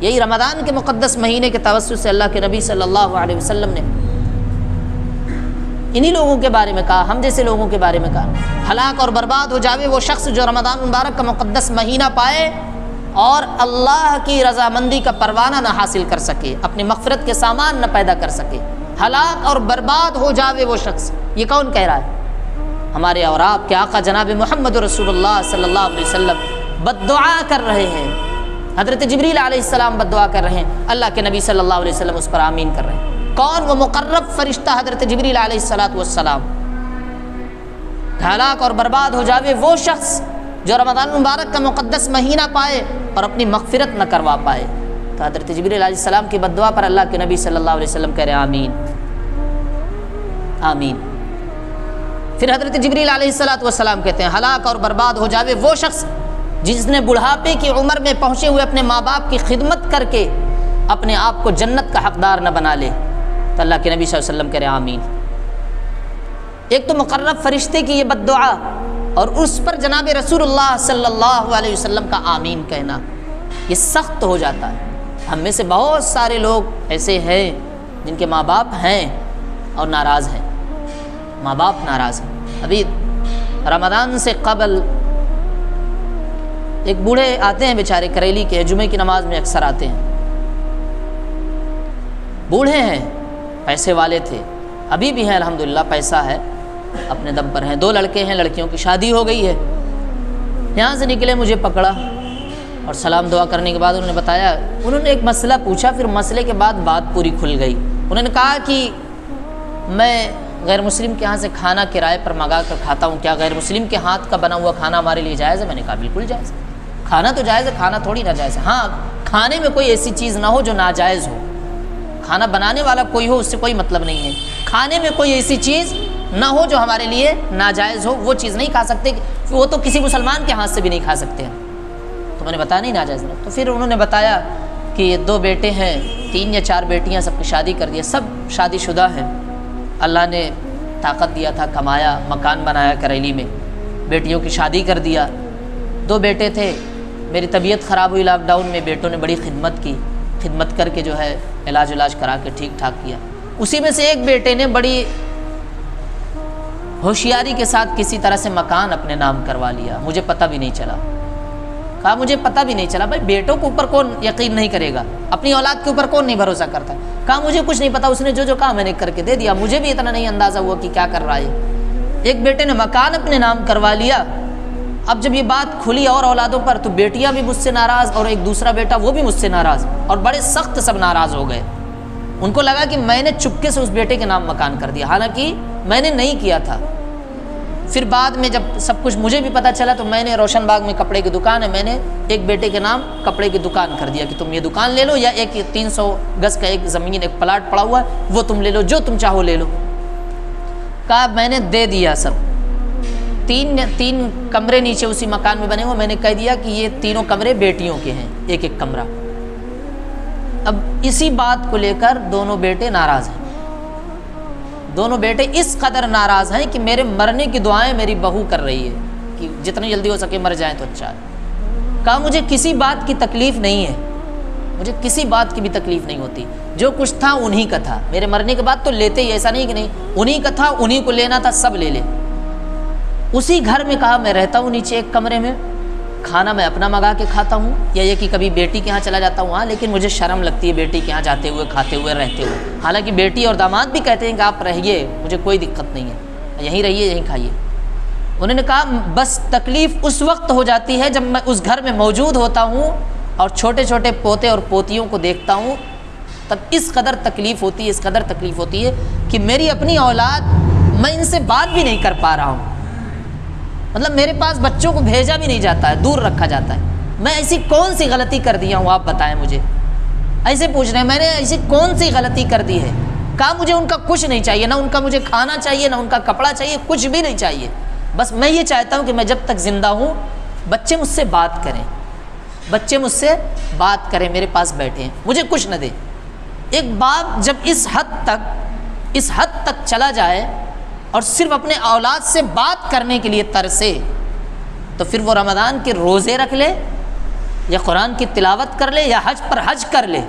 یہی رمضان کے مقدس مہینے کے توسط سے اللہ کے نبی صلی اللہ علیہ وسلم نے انہی لوگوں کے بارے میں کہا، ہم جیسے لوگوں کے بارے میں کہا، ہلاک اور برباد ہو جاوے وہ شخص جو رمضان مبارک کا مقدس مہینہ پائے اور اللہ کی رضامندی کا پروانہ نہ حاصل کر سکے، اپنی مغفرت کے سامان نہ پیدا کر سکے۔ ہلاک اور برباد ہو جاوے وہ شخص، یہ کون کہہ رہا ہے؟ ہمارے اور آپ کے آقا جناب محمد رسول اللہ صلی اللہ علیہ وسلم بد دعا کر رہے ہیں، حضرت جبریل علیہ السلام بد دعا کر رہے ہیں، اللہ کے نبی صلی اللہ علیہ وسلم اس پر آمین کر رہے ہیں۔ کون؟ وہ مقرب فرشتہ حضرت جبریل علیہ السلام۔ ہلاک اور برباد ہو جاوے وہ شخص جو رمضان مبارک کا مقدس مہینہ پائے اور اپنی مغفرت نہ کروا پائے۔ تو حضرت جبریل علیہ السلام کی بد دعا پر اللہ کے نبی صلی اللہ علیہ وسلم کہہ رہے ہیں آمین آمین۔ پھر حضرت جبریل علیہ السلام کہتے ہیں ہلاک اور برباد ہو جاوے وہ شخص جس نے بڑھاپے کی عمر میں پہنچے ہوئے اپنے ماں باپ کی خدمت کر کے اپنے آپ کو جنت کا حقدار نہ بنا لے۔ تو اللہ کے نبی صلی اللہ علیہ وسلم کہہ رہے ہیں آمین۔ ایک تو مقرب فرشتے کی یہ بد دعا اور اس پر جناب رسول اللہ صلی اللہ علیہ وسلم کا آمین کہنا، یہ سخت ہو جاتا ہے۔ ہم میں سے بہت سارے لوگ ایسے ہیں جن کے ماں باپ ہیں اور ناراض ہیں، ماں باپ ناراض ہیں۔ ابھی رمضان سے قبل ایک بوڑھے آتے ہیں بیچارے کریلی کے، جمعے کی نماز میں اکثر آتے ہیں، بوڑھے ہیں، پیسے والے تھے، ابھی بھی ہیں الحمدللہ، پیسہ ہے، اپنے دم پر ہیں، 2 لڑکے ہیں، لڑکیوں کی شادی ہو گئی ہے۔ یہاں سے نکلے، مجھے پکڑا اور سلام دعا کرنے کے بعد انہوں نے بتایا، انہوں نے ایک مسئلہ پوچھا، پھر مسئلے کے بعد بات پوری کھل گئی۔ انہوں نے کہا کہ میں غیر مسلم کے ہاں سے کھانا کرائے پر منگا کر کھاتا ہوں، کیا غیر مسلم کے ہاتھ کا بنا ہوا کھانا ہمارے لیے جائز ہے؟ میں نے کہا بالکل جائز ہے، کھانا تو جائز ہے، کھانا تھوڑی ناجائز ہے۔ ہاں، کھانے میں کوئی ایسی چیز نہ ہو جو ناجائز ہو، کھانا بنانے والا کوئی ہو، اس سے کوئی مطلب نہیں ہے۔ کھانے میں کوئی ایسی چیز نہ ہو جو ہمارے لیے ناجائز ہو، وہ چیز نہیں کھا سکتے، وہ تو کسی مسلمان کے ہاتھ سے بھی نہیں کھا سکتے ہیں۔ تو میں نے بتایا نہیں ناجائز نہیں۔ تو پھر انہوں نے بتایا کہ یہ 2 بیٹے ہیں، 3 یا 4 بیٹیاں، سب کی شادی کر دیا، سب شادی شدہ ہیں، اللہ نے طاقت دیا تھا، کمایا، مکان بنایا کریلی میں، بیٹیوں کی شادی کر دیا۔ 2 بیٹے تھے، میری طبیعت خراب ہوئی لاک ڈاؤن میں، بیٹوں نے بڑی خدمت کی، خدمت کر کے جو ہے علاج کرا کے ٹھیک ٹھاک کیا۔ اسی میں سے ایک بیٹے نے بڑی ہوشیاری کے ساتھ کسی طرح سے مکان اپنے نام کروا لیا، مجھے پتہ بھی نہیں چلا۔ کہا مجھے پتہ بھی نہیں چلا۔ بھائی بیٹوں کے اوپر کون یقین نہیں کرے گا، اپنی اولاد کے اوپر کون نہیں بھروسہ کرتا۔ کہا مجھے کچھ نہیں پتہ، اس نے جو کہا میں نے کر کے دے دیا، مجھے بھی اتنا نہیں اندازہ ہوا کہ کیا کر رہا ہے۔ ایک بیٹے نے مکان اپنے نام کروا لیا۔ اب جب یہ بات کھلی اور اولادوں پر، تو بیٹیاں بھی مجھ سے ناراض اور ایک دوسرا بیٹا وہ بھی مجھ سے ناراض، اور بڑے سخت سب ناراض ہو گئے۔ ان کو لگا کہ میں نے چپکے سے اس بیٹے کے نام مکان کر دیا، حالانکہ میں نے نہیں کیا تھا۔ پھر بعد میں جب سب کچھ مجھے بھی پتہ چلا، تو میں نے روشن باغ میں کپڑے کی دکان ہے، میں نے ایک بیٹے کے نام کپڑے کی دکان کر دیا کہ تم یہ دکان لے لو، یا ایک 300 گز کا ایک زمین، ایک پلاٹ پڑا ہوا ہے، وہ تم لے لو، جو تم چاہو لے لو۔ کہا میں نے دے دیا سب۔ 3 کمرے نیچے اسی مکان میں بنے ہوئے، میں نے کہہ دیا کہ یہ 3 کمرے بیٹیوں کے ہیں، ایک ایک کمرہ۔ اب اسی بات کو لے کر دونوں بیٹے ناراض ہیں، دونوں بیٹے اس قدر ناراض ہیں کہ میرے مرنے کی دعائیں میری بہو کر رہی ہے کہ جتنی جلدی ہو سکے مر جائیں تو اچھا ہے۔ کہا مجھے کسی بات کی تکلیف نہیں ہے، مجھے کسی بات کی بھی تکلیف نہیں ہوتی، جو کچھ تھا انہی کا تھا، میرے مرنے کے بعد تو لیتے ہی، ایسا نہیں کہ نہیں، انہی کا تھا، انہی کو لینا تھا، سب لے لے۔ اسی گھر میں کہا میں رہتا ہوں نیچے ایک کمرے میں، کھانا میں اپنا منگا کے کھاتا ہوں، یا یہ کہ کبھی بیٹی کے ہاں چلا جاتا ہوں، ہاں لیکن مجھے شرم لگتی ہے بیٹی کے ہاں جاتے ہوئے، کھاتے ہوئے، رہتے ہوئے، حالانکہ بیٹی اور داماد بھی کہتے ہیں کہ آپ رہیے، مجھے کوئی دقت نہیں ہے، یہیں رہیے، یہیں کھائیے۔ انہوں نے کہا بس تکلیف اس وقت ہو جاتی ہے جب میں اس گھر میں موجود ہوتا ہوں اور چھوٹے چھوٹے پوتے اور پوتیوں کو دیکھتا ہوں، تب اس قدر تکلیف ہوتی ہے، اس قدر تکلیف ہوتی ہے کہ میری اپنی اولاد، میں ان سے بات بھی نہیں کر پا رہا ہوں، مطلب میرے پاس بچوں کو بھیجا بھی نہیں جاتا ہے، دور رکھا جاتا ہے۔ میں ایسی کون سی غلطی کر دیا ہوں، آپ بتائیں مجھے، ایسے پوچھ رہے ہیں، میں نے ایسی کون سی غلطی کر دی ہے؟ کہا مجھے ان کا کچھ نہیں چاہیے، نہ ان کا مجھے کھانا چاہیے، نہ ان کا کپڑا چاہیے، کچھ بھی نہیں چاہیے، بس میں یہ چاہتا ہوں کہ میں جب تک زندہ ہوں بچے مجھ سے بات کریں، بچے مجھ سے بات کریں، میرے پاس بیٹھے ہیں، مجھے کچھ نہ دے۔ ایک باپ جب اس حد تک چلا جائے اور صرف اپنے اولاد سے بات کرنے کے لیے ترسے، تو پھر وہ رمضان کے روزے رکھ لے یا قرآن کی تلاوت کر لے یا حج پر حج کر لے،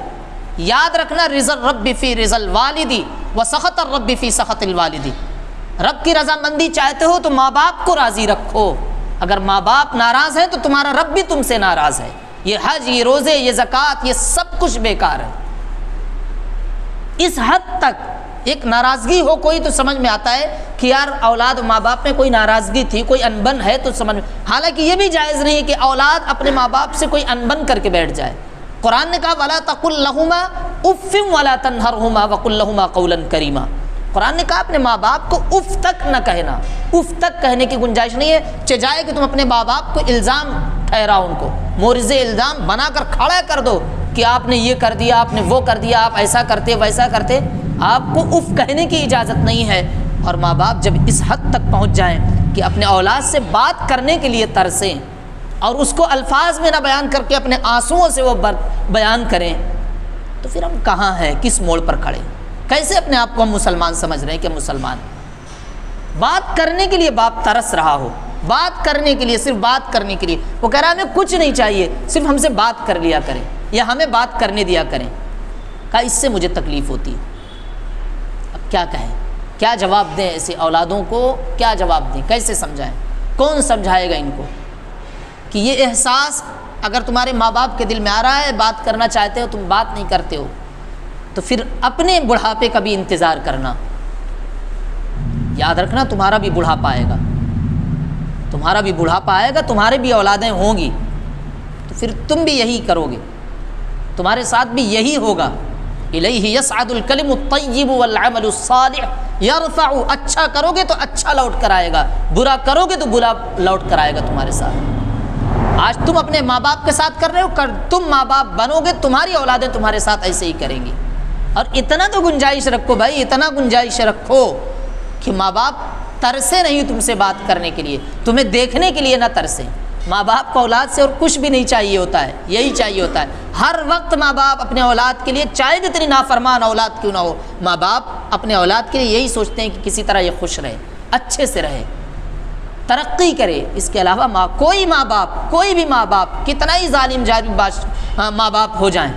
یاد رکھنا رضا الرب فی رضا الوالدی و سخط الرب فی سخط الوالدی۔ رب کی رضامندی چاہتے ہو تو ماں باپ کو راضی رکھو، اگر ماں باپ ناراض ہیں تو تمہارا رب بھی تم سے ناراض ہے۔ یہ حج، یہ روزے، یہ زکوٰۃ، یہ سب کچھ بیکار ہے۔ اس حد تک ایک ناراضگی ہو کوئی تو سمجھ میں آتا ہے کہ یار اولاد و ماں باپ میں کوئی ناراضگی تھی، کوئی انبن ہے تو سمجھ میں، حالانکہ یہ بھی جائز نہیں ہے کہ اولاد اپنے ماں باپ سے کوئی انبن کر کے بیٹھ جائے۔ قرآن نے کہا وَلَا تَقُل لَهُمَا اُفٍّ وَلَا تَنْهَرْهُمَا وَقُل لَهُمَا قَوْلًا كَرِيمًا۔ قرآن نے کہا اپنے ماں باپ کو اف تک نہ کہنا، اف تک کہنے کی گنجائش نہیں ہے، چجائے کہ تم اپنے ماں باپ کو الزام ٹھہراؤ، ان کو مورز الزام بنا کر کھڑا کر دو کہ آپ نے یہ کر دیا، آپ نے وہ کر دیا، آپ ایسا کرتے ویسا کرتے۔ آپ کو اف کہنے کی اجازت نہیں ہے۔ اور ماں باپ جب اس حد تک پہنچ جائیں کہ اپنے اولاد سے بات کرنے کے لیے ترسیں اور اس کو الفاظ میں نہ بیان کر کے اپنے آنسوؤں سے وہ بیان کریں، تو پھر ہم کہاں ہیں، کس موڑ پر کھڑے، کیسے اپنے آپ کو ہم مسلمان سمجھ رہے ہیں کہ مسلمان ہیں؟ بات کرنے کے لیے باپ ترس رہا ہو، بات کرنے کے لیے، صرف بات کرنے کے لیے، وہ کہہ رہا ہے ہمیں کچھ نہیں چاہیے، صرف ہم سے بات کر لیا کریں یا ہمیں بات کرنے دیا کریں۔ کہا اس سے مجھے تکلیف ہوتی ہے۔ اب کیا کہیں، کیا جواب دیں ایسے اولادوں کو، کیا جواب دیں، کیسے سمجھائیں، کون سمجھائے گا ان کو کہ یہ احساس اگر تمہارے ماں باپ کے دل میں آ رہا ہے، بات کرنا چاہتے ہو، تم بات نہیں کرتے ہو، تو پھر اپنے بڑھاپے کا بھی انتظار کرنا۔ یاد رکھنا تمہارا بھی بڑھاپا آئے گا، تمہارا بھی بڑھاپا آئے گا، تمہارے بھی اولادیں ہوں گی، تو پھر تم بھی یہی کرو گے، تمہارے ساتھ بھی یہی ہوگا۔ الیہ یصعد الکلم الطیب والعمل الصالح یرفع۔ اچھا کرو گے تو اچھا لوٹ کر آئے گا، برا کرو گے تو برا لوٹ کر آئے گا تمہارے ساتھ۔ آج تم اپنے ماں باپ کے ساتھ کر رہے ہو، تم ماں باپ بنو گے، تمہاری اولادیں تمہارے ساتھ ایسے ہی کریں گی۔ اور اتنا تو گنجائش رکھو بھائی، اتنا گنجائش رکھو کہ ماں باپ ترسے نہیں تم سے بات کرنے کے لیے، تمہیں دیکھنے کے لیے نہ ترسیں۔ ماں باپ کو اولاد سے اور کچھ بھی نہیں چاہیے ہوتا ہے، یہی چاہیے ہوتا ہے۔ ہر وقت ماں باپ اپنے اولاد کے لیے، چاہے جتنی نافرمان اولاد کیوں نہ ہو، ماں باپ اپنے اولاد کے لیے یہی سوچتے ہیں کہ کسی طرح یہ خوش رہے، اچھے سے رہے، ترقی کرے۔ اس کے علاوہ کوئی بھی ماں باپ کتنا ہی ظالم جابر ماں باپ ہو جائیں،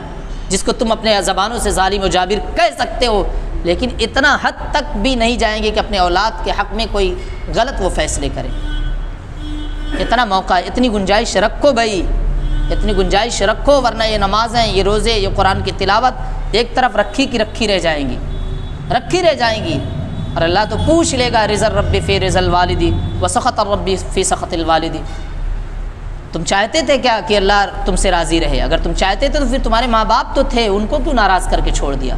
جس کو تم اپنے زبانوں سے ظالم و جابر کہہ سکتے ہو، لیکن اتنا حد تک بھی نہیں جائیں گے کہ اپنے اولاد کے حق میں کوئی غلط وہ فیصلے کریں۔ اتنا موقع، اتنی گنجائش رکھو بھائی، اتنی گنجائش رکھو، ورنہ یہ نمازیں، یہ روزے، یہ قرآن کی تلاوت ایک طرف رکھی کی رکھی رہ جائیں گی، رکھی رہ جائیں گی۔ اور اللہ تو پوچھ لے گا رضا الرب فی رضا الوالدی و سخط الرب فی سخط الوالدی۔ تم چاہتے تھے کیا کہ اللہ تم سے راضی رہے؟ اگر تم چاہتے تھے تو پھر تمہارے ماں باپ تو تھے، ان کو کیوں ناراض کر کے چھوڑ دیا؟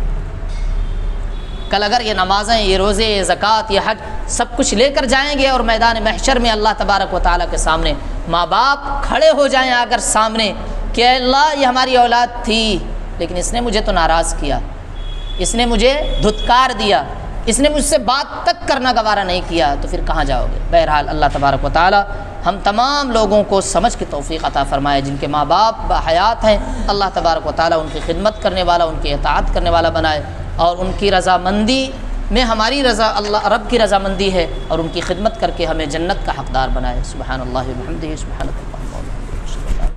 کل اگر یہ نمازیں، یہ روزے، یہ زکوٰۃ، یہ حج سب کچھ لے کر جائیں گے اور میدان محشر میں اللہ تبارک و تعالیٰ کے سامنے ماں باپ کھڑے ہو جائیں اگر سامنے کہ اے اللہ یہ ہماری اولاد تھی لیکن اس نے مجھے تو ناراض کیا، اس نے مجھے دھتکار دیا، اس نے مجھ سے بات تک کرنا گوارا نہیں کیا، تو پھر کہاں جاؤ گے؟ بہرحال اللہ تبارک و تعالیٰ ہم تمام لوگوں کو سمجھ کی توفیق عطا فرمائے۔ جن کے ماں باپ بحیات ہیں اللہ تبارک و تعالیٰ ان کی خدمت کرنے والا، ان کی اطاعت کرنے والا بنائے، اور ان کی رضامندی میں ہماری رضا اللہ رب کی رضامندی ہے، اور ان کی خدمت کر کے ہمیں جنت کا حقدار بنائے۔ سبحان اللہ و بحمدہ، سبحان اللہ۔